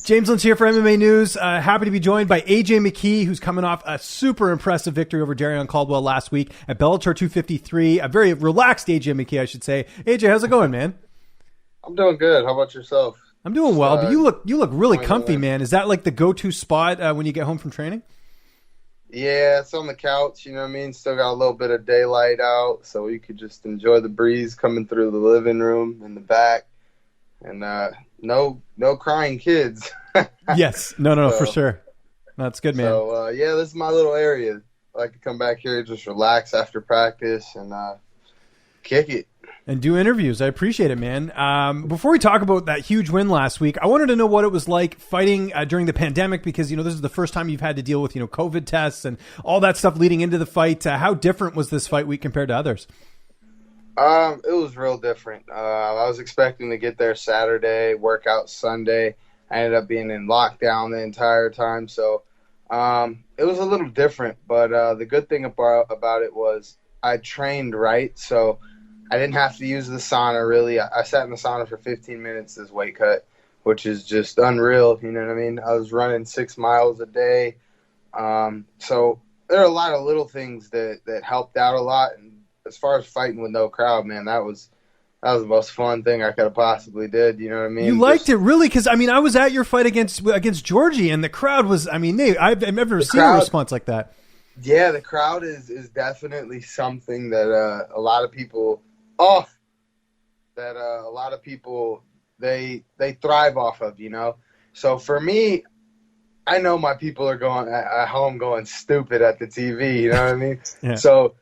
James Lynch here for MMA News. Happy to be joined by AJ McKee, who's coming off a super impressive victory over Darrion Caldwell last week at Bellator 253. A very relaxed AJ McKee, I should say. AJ, how's it going, man? I'm doing good. How about yourself? I'm doing well, but you look really comfy, man. Is that like the go-to spot when you get home from training? Yeah, it's on the couch, you know what I mean? Still got a little bit of daylight out, so you could just enjoy the breeze coming through the living room in the back. And no crying kids. Yes. No, for sure. That's good, man. So, yeah, this is my little area. I like to come back here, just relax after practice and kick it. And do interviews. I appreciate it, man. Before we talk about that huge win last week, I wanted to know what it was like fighting during the pandemic because, this is the first time you've had to deal with, COVID tests and all that stuff leading into the fight. How different was this fight week compared to others? It was real different. I was expecting to get there Saturday, work out Sunday. I ended up being in lockdown the entire time. So it was a little different. But the good thing about it was I trained right. So I didn't have to use the sauna, really. I sat in the sauna for 15 minutes this weight cut, which is just unreal. You know what I mean? I was running 6 miles a day. So there are a lot of little things that helped out a lot. And as far as fighting with no crowd, man, that was the most fun thing I could have possibly did. You know what I mean? You liked it, really? Because, I was at your fight against Georgie, and the crowd was, I've never seen a response like that. Yeah, the crowd is definitely something that a lot of people they thrive off of, So for me, I know my people are going at home going stupid at the TV, you know what I mean? Yeah. So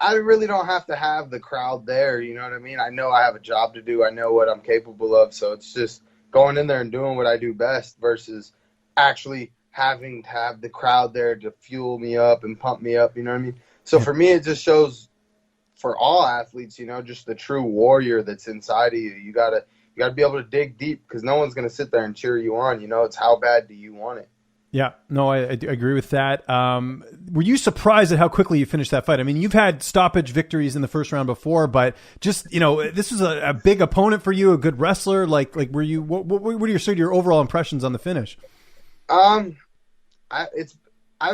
I really don't have to have the crowd there, you know what I mean? I know I have a job to do. I know what I'm capable of. So it's just going in there and doing what I do best versus actually having to have the crowd there to fuel me up and pump me up, you know what I mean? So for me, it just shows for all athletes, just the true warrior that's inside of you. You gotta be able to dig deep because no one's going to sit there and cheer you on. It's how bad do you want it? Yeah, no, I agree with that. Were you surprised at how quickly you finished that fight? You've had stoppage victories in the first round before, but just, this was a big opponent for you, a good wrestler. Like were you, what are your overall impressions on the finish? I've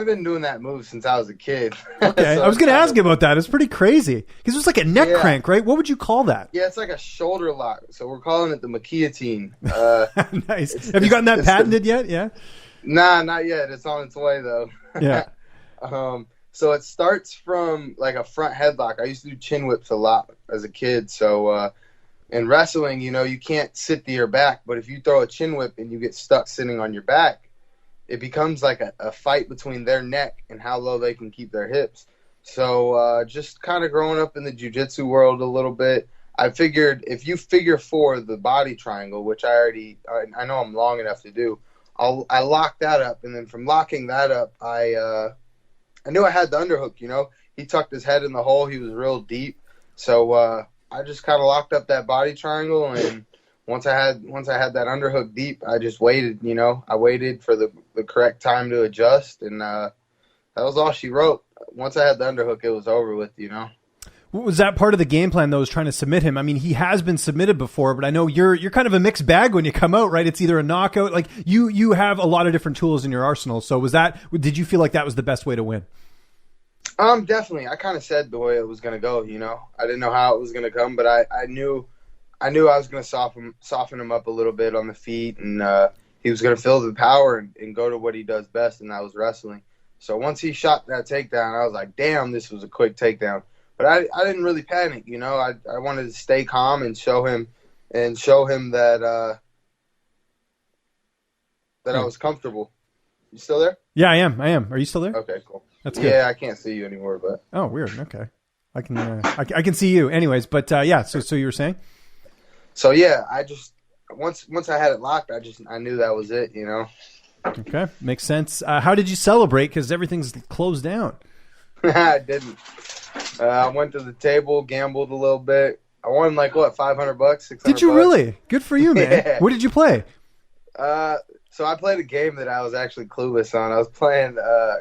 been doing that move since I was a kid. Okay, so I was going to ask you about that. It's pretty crazy because it's like a neck crank, right? What would you call that? Yeah, it's like a shoulder lock. So we're calling it the McKee. Nice. Have you gotten that patented yet? Yeah. Nah, not yet. It's on its way though. Yeah. So it starts from like a front headlock. I used to do chin whips a lot as a kid. So in wrestling, you can't sit to your back, but if you throw a chin whip and you get stuck sitting on your back, it becomes like a fight between their neck and how low they can keep their hips. So just kind of growing up in the jiu-jitsu world a little bit, I figured if you figure four the body triangle, which I know I'm long enough to do, I locked that up. And then from locking that up, I knew I had the underhook, He tucked his head in the hole. He was real deep. So I just kind of locked up that body triangle, and once I had that underhook deep, I just waited, I waited for the correct time to adjust, and that was all she wrote. Once I had the underhook, it was over with, Was that part of the game plan, though, was trying to submit him? He has been submitted before, but I know you're kind of a mixed bag when you come out, right? It's either a knockout, like you have a lot of different tools in your arsenal. So did you feel like that was the best way to win? Definitely. I kind of said the way it was going to go, I didn't know how it was going to come, but I knew I was going to soften him up a little bit on the feet, and he was going to feel the power and go to what he does best, and that was wrestling. So once he shot that takedown, I was like, damn, this was a quick takedown. But I didn't really panic, I wanted to stay calm and show him that I was comfortable. You still there? Yeah, I am. Are you still there? Okay, cool. That's good. Yeah, I can't see you anymore, but. Oh, weird. Okay. I can I can see you anyways, but yeah, so you were saying? So yeah, I just once I had it locked, I knew that was it, Okay, makes sense. How did you celebrate? Because everything's closed down. I didn't. I went to the table, gambled a little bit. I won like what, $500, $600. Did you really? Good for you, man. Yeah. What did you play? So I played a game that I was actually clueless on. I was playing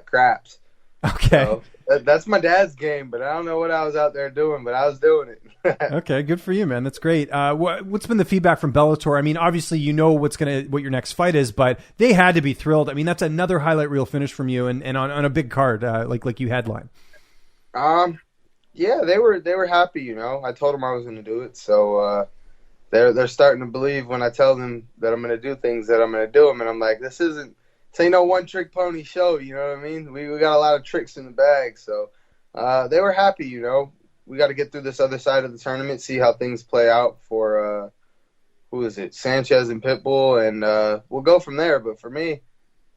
craps. Okay. So That's my dad's game, but I don't know what I was out there doing, but I was doing it. Okay, good for you, man. That's great. What's been the feedback from Bellator? I mean, obviously you know what your next fight is, but they had to be thrilled. I mean, that's another highlight reel finish from you, and on a big card like you headline. Yeah, they were happy. You know, I told them I was going to do it, so they're starting to believe when I tell them that I'm going to do things that I'm going to do them, and I'm like, this ain't no one trick pony show. You know what I mean? We got a lot of tricks in the bag, so they were happy. You know. We got to get through this other side of the tournament, see how things play out for, Sanchez and Pitbull, and we'll go from there. But for me,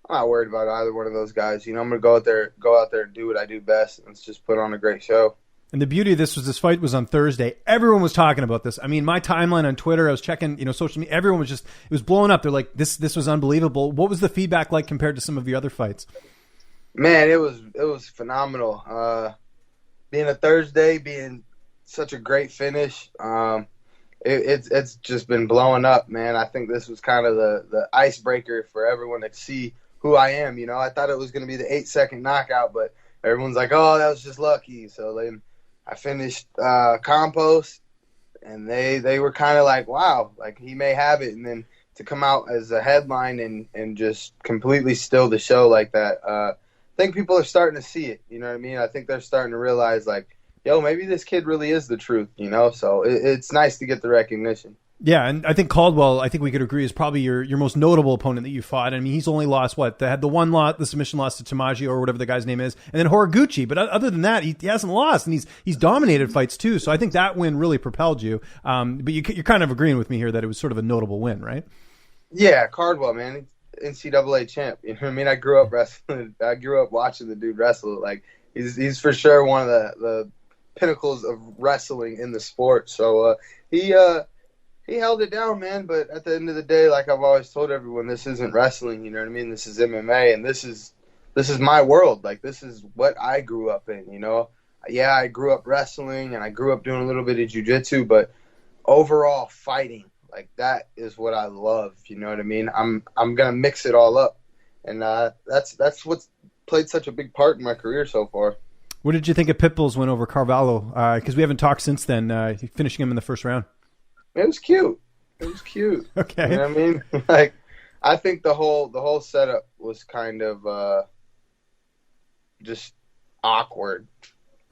I'm not worried about either one of those guys. You know, I'm going to go out there and do what I do best, and let's just put on a great show. And the beauty of this fight was on Thursday. Everyone was talking about this. I mean, my timeline on Twitter, I was checking, social media. Everyone was it was blowing up. They're like, this was unbelievable. What was the feedback like compared to some of your other fights? Man, it was phenomenal. Being a Thursday, being such a great finish, it's just been blowing up, man. I think this was kind of the icebreaker for everyone to see who I am. You know, I thought it was going to be the 8-second knockout, but everyone's like, oh, that was just lucky. So then I finished compost, and they were kind of like, wow, like he may have it. And then to come out as a headline and just completely steal the show like that, I think people are starting to see it, you know what I mean? I think they're starting to realize, like, yo, maybe this kid really is the truth, you know? So it's nice to get the recognition. Yeah, and I think Caldwell, I think we could agree, is probably your most notable opponent that you fought. I mean, he's only lost, they had the submission loss to Tamaji or whatever the guy's name is, and then Horiguchi. But other than that, he hasn't lost, and he's dominated fights too. So I think that win really propelled you. But you're kind of agreeing with me here that it was sort of a notable win, right? Yeah, Caldwell, man. NCAA champ. You know what I mean? I grew up wrestling. I grew up watching the dude wrestle. Like he's for sure one of the pinnacles of wrestling in the sport. So he held it down, man. But at the end of the day, like I've always told everyone, this isn't wrestling. You know what I mean? This is MMA, and this is my world. Like this is what I grew up in. You know? Yeah, I grew up wrestling, and I grew up doing a little bit of jiu-jitsu, but overall fighting. Like that is what I love, you know what I mean? I'm gonna mix it all up, and that's what's played such a big part in my career so far. What did you think of Pitbull's win over Carvalho? Because we haven't talked since then. Finishing him in the first round. It was cute. Okay. You know what I mean? Like I think the whole setup was kind of just awkward.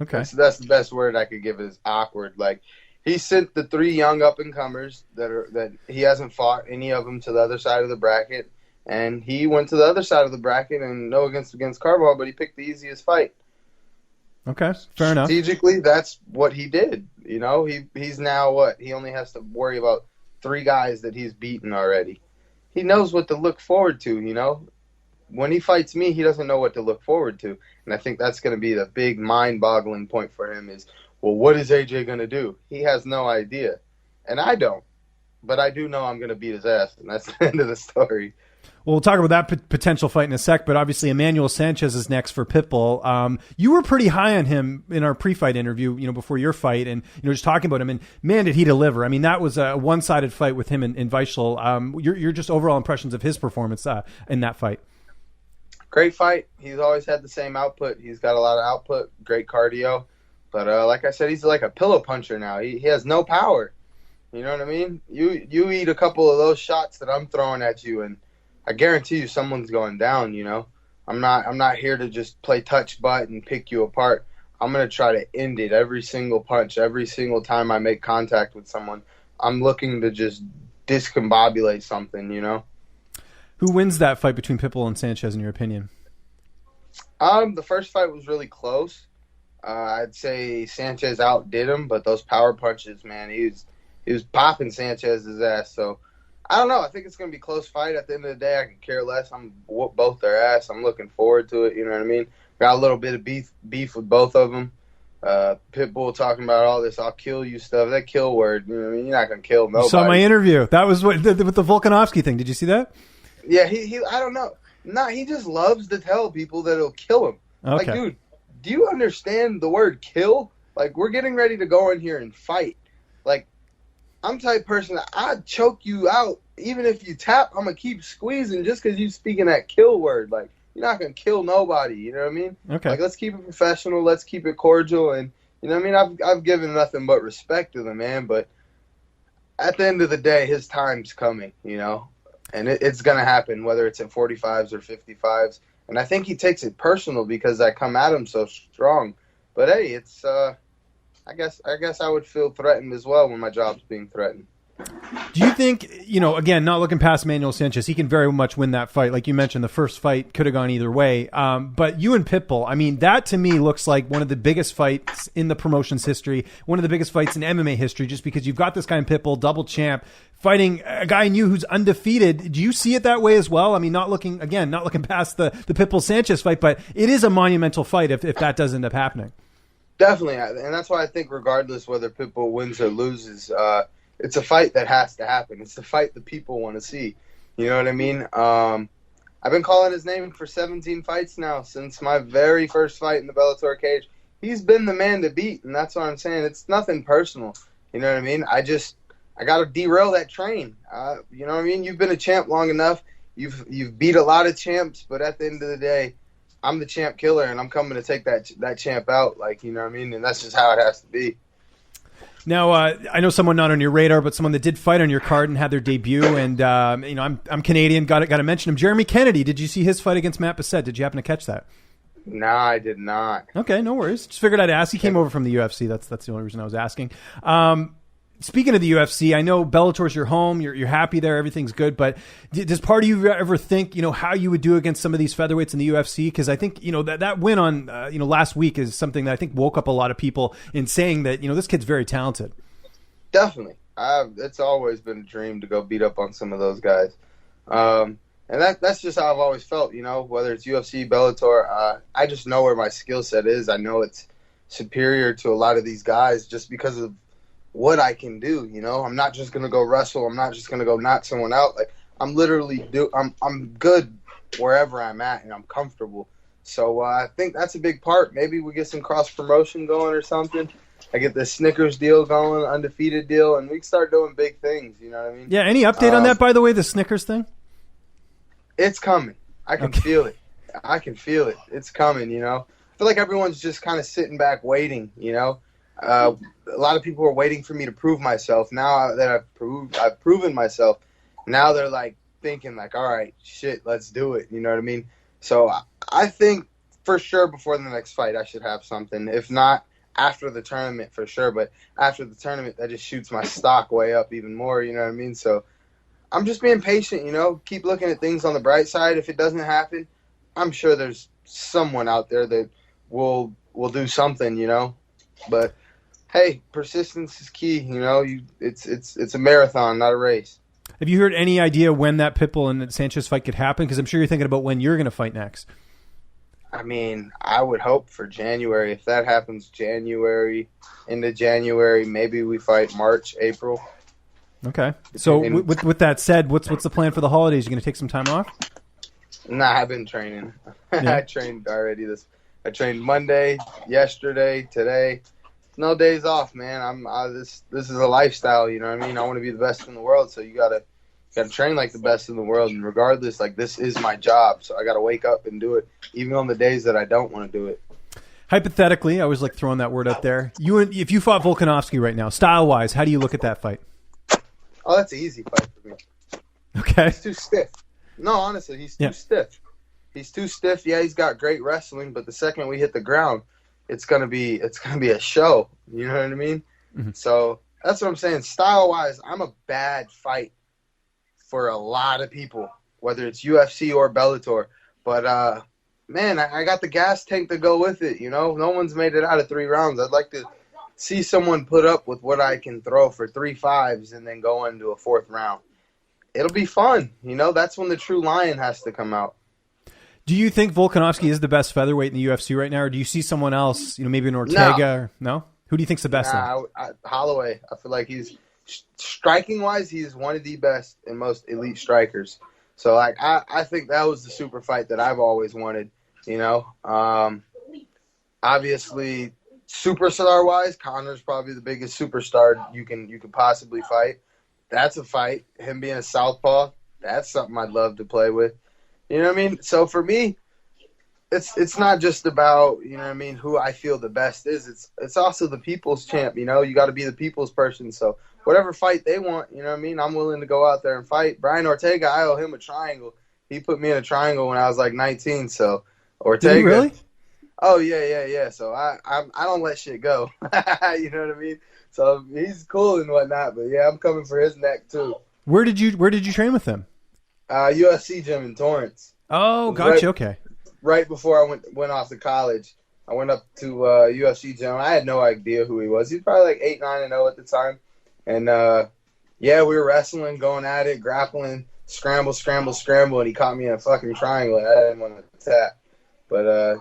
Okay. That's the best word I could give is awkward. Like. He sent the 3 young up-and-comers that he hasn't fought any of them to the other side of the bracket, and he went to the other side of the bracket and no against Carvalho, but he picked the easiest fight. Okay, fair enough. Strategically, that's what he did. You know, he's now what? He only has to worry about 3 guys that he's beaten already. He knows what to look forward to, you know. When he fights me, he doesn't know what to look forward to, and I think that's going to be the big mind-boggling point for him is, well, what is AJ going to do? He has no idea. And I don't. But I do know I'm going to beat his ass, and that's the end of the story. Well, we'll talk about that potential fight in a sec, but obviously Emmanuel Sanchez is next for Pitbull. You were pretty high on him in our pre-fight interview, before your fight, and just talking about him, and man, did he deliver. I mean, that was a one-sided fight with him and Vishal. Your just overall impressions of his performance in that fight. Great fight. He's always had the same output. He's got a lot of output, great cardio. But like I said, he's like a pillow puncher now. He has no power. You know what I mean? You eat a couple of those shots that I'm throwing at you, and I guarantee you someone's going down. You know, I'm not here to just play touch butt and pick you apart. I'm gonna try to end it every single punch, every single time I make contact with someone. I'm looking to just discombobulate something. You know. Who wins that fight between Pitbull and Sanchez, in your opinion? The first fight was really close. I'd say Sanchez outdid him, but those power punches, man, he was popping Sanchez's ass. So I don't know. I think it's going to be a close fight. At the end of the day, I could care less. I'm whoop both their ass. I'm looking forward to it. You know what I mean? Got a little bit of beef with both of them. Pitbull talking about all this "I'll kill you" stuff. That kill word, you know what I mean? You're not going to kill nobody. You saw my interview. That was with the Volkanovski thing. Did you see that? Yeah, he I don't know. He just loves to tell people that it'll kill him. Okay. Like, dude, do you understand the word kill? Like, we're getting ready to go in here and fight. Like, I'm the type of person that I'd choke you out. Even if you tap, I'm going to keep squeezing just because you speaking that kill word. Like, you're not gonna kill nobody. You know what I mean? Okay. Like, let's keep it professional. Let's keep it cordial. And you know what I mean? I've given nothing but respect to the man, but at the end of the day, his time's coming. You know, and it's gonna happen, whether it's at 45s or 55s. And I think he takes it personal because I come at him so strong. But hey, it's I guess I would feel threatened as well when my job's being threatened. Do you think, again, not looking past Manuel Sanchez, he can very much win that fight. Like you mentioned, the first fight could have gone either way. But you and Pitbull, I mean, that to me looks like one of the biggest fights in the promotion's history, one of the biggest fights in MMA history, just because you've got this guy in Pitbull, double champ, fighting a guy in you who's undefeated. Do you see it that way as well? I mean, not looking past the Pitbull Sanchez fight, but it is a monumental fight if that does end up happening. Definitely. And that's why I think regardless whether Pitbull wins or loses, it's a fight that has to happen. It's the fight the people want to see. You know what I mean? I've been calling his name for 17 fights now since my very first fight in the Bellator cage. He's been the man to beat, and that's what I'm saying. It's nothing personal. You know what I mean? I got to derail that train. You know what I mean? You've been a champ long enough. You've beat a lot of champs, but at the end of the day, I'm the champ killer, and I'm coming to take that champ out. Like, you know what I mean? And that's just how it has to be. Now, I know someone not on your radar, but someone that did fight on your card and had their debut. And I'm Canadian. Got to mention him. Jeremy Kennedy. Did you see his fight against Matt Bessette? Did you happen to catch that? No, I did not. Okay, no worries. Just figured I'd ask. He came over from the UFC. That's the only reason I was asking. Speaking of the UFC, I know Bellator's your home. You're happy there. Everything's good. But does part of you ever think, how you would do against some of these featherweights in the UFC? Because I think, that win on, last week is something that I think woke up a lot of people in saying that, this kid's very talented. Definitely. It's always been a dream to go beat up on some of those guys. And that's just how I've always felt, whether it's UFC, Bellator. I just know where my skill set is. I know it's superior to a lot of these guys just because of what I can do. I'm not just going to go wrestle. I'm not just going to go knock someone out. Like, I'm literally I'm good wherever I'm at, and I'm comfortable. So I think that's a big part. Maybe we get some cross promotion going or something. I get the Snickers deal going, undefeated deal, and we can start doing big things. You know what I mean? Yeah. Any update on that, by the way, the Snickers thing? It's coming. I can feel it. I can feel it. It's coming. I feel like everyone's just kind of sitting back waiting. A lot of people are waiting for me to prove myself. Now that I've proven myself, now they're like thinking like, all right, shit, let's do it. You know what I mean? So I think for sure before the next fight I should have something. If not after the tournament, for sure. But after the tournament, that just shoots my stock way up even more. You know what I mean? So I'm just being patient. Keep looking at things on the bright side. If it doesn't happen, I'm sure there's someone out there that will do something. But hey, persistence is key. It's a marathon, not a race. Have you heard any idea when that Pitbull and Sanchez fight could happen? Because I'm sure you're thinking about when you're going to fight next. I mean, I would hope for January. If that happens into January, maybe we fight March, April. Okay. So with that said, what's the plan for the holidays? You going to take some time off? Nah, I've been training. Yeah. I trained already. I trained Monday, yesterday, today. No days off, man. This is a lifestyle, you know what I mean? I want to be the best in the world, so you gotta train like the best in the world, and regardless, like, this is my job, so I gotta wake up and do it, even on the days that I don't want to do it. Hypothetically, I always like throwing that word out there. If you fought Volkanovski right now, style-wise, how do you look at that fight? Oh, that's an easy fight for me. Okay. He's too stiff. No, honestly, he's too stiff. He's too stiff. Yeah, he's got great wrestling, but the second we hit the ground, it's gonna be a show. You know what I mean? Mm-hmm. So that's what I'm saying. Style-wise, I'm a bad fight for a lot of people, whether it's UFC or Bellator. But man, I got the gas tank to go with it. No one's made it out of 3 rounds. I'd like to see someone put up with what I can throw for 3 5s and then go into a 4th round. It'll be fun. That's when the true lion has to come out. Do you think Volkanovski is the best featherweight in the UFC right now, or do you see someone else, maybe an Ortega? No? Who do you think's the best? Holloway. I feel like he's striking-wise, he's one of the best and most elite strikers. So, like, I think that was the super fight that I've always wanted. Obviously, superstar-wise, Conor's probably the biggest superstar you can possibly fight. That's a fight. Him being a southpaw, that's something I'd love to play with. You know what I mean? So for me, it's not just about, you know what I mean, who I feel the best is. It's also the people's champ, you know. You got to be the people's person. So whatever fight they want, you know what I mean, I'm willing to go out there and fight. Brian Ortega, I owe him a triangle. He put me in a triangle when I was like 19. So Ortega. Did he really? Oh yeah. So I don't let shit go. You know what I mean? So he's cool and whatnot, but yeah, I'm coming for his neck too. Where did you train with him? UFC gym in Torrance. Oh, gotcha. Okay. Right before I went off to college, I went up to UFC gym. I had no idea who he was. He was probably like 8-9-0 at the time, and yeah, we were wrestling, going at it, grappling, scramble, and he caught me in a fucking triangle. And I didn't want to tap, but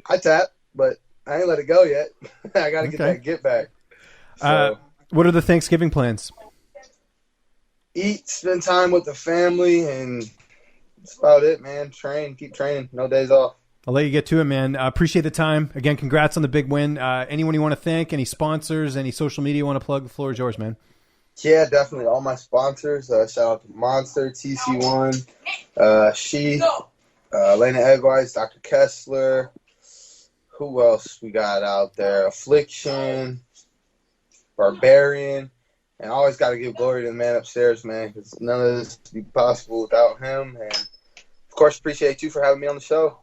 I tapped, but I ain't let it go yet. I got to get that get back. So, what are the Thanksgiving plans? Eat, spend time with the family, and that's about it, man. Keep training. No days off. I'll let you get to it, man. Appreciate the time. Again, congrats on the big win. Anyone you want to thank? Any sponsors? Any social media you want to plug? The floor is yours, man. Yeah, definitely. All my sponsors. Shout out to Monster, TC1, Lena Eggwise, Dr. Kessler. Who else we got out there? Affliction, Barbarian. And I always got to give glory to the man upstairs, man, because none of this would be possible without him. And, of course, appreciate you for having me on the show.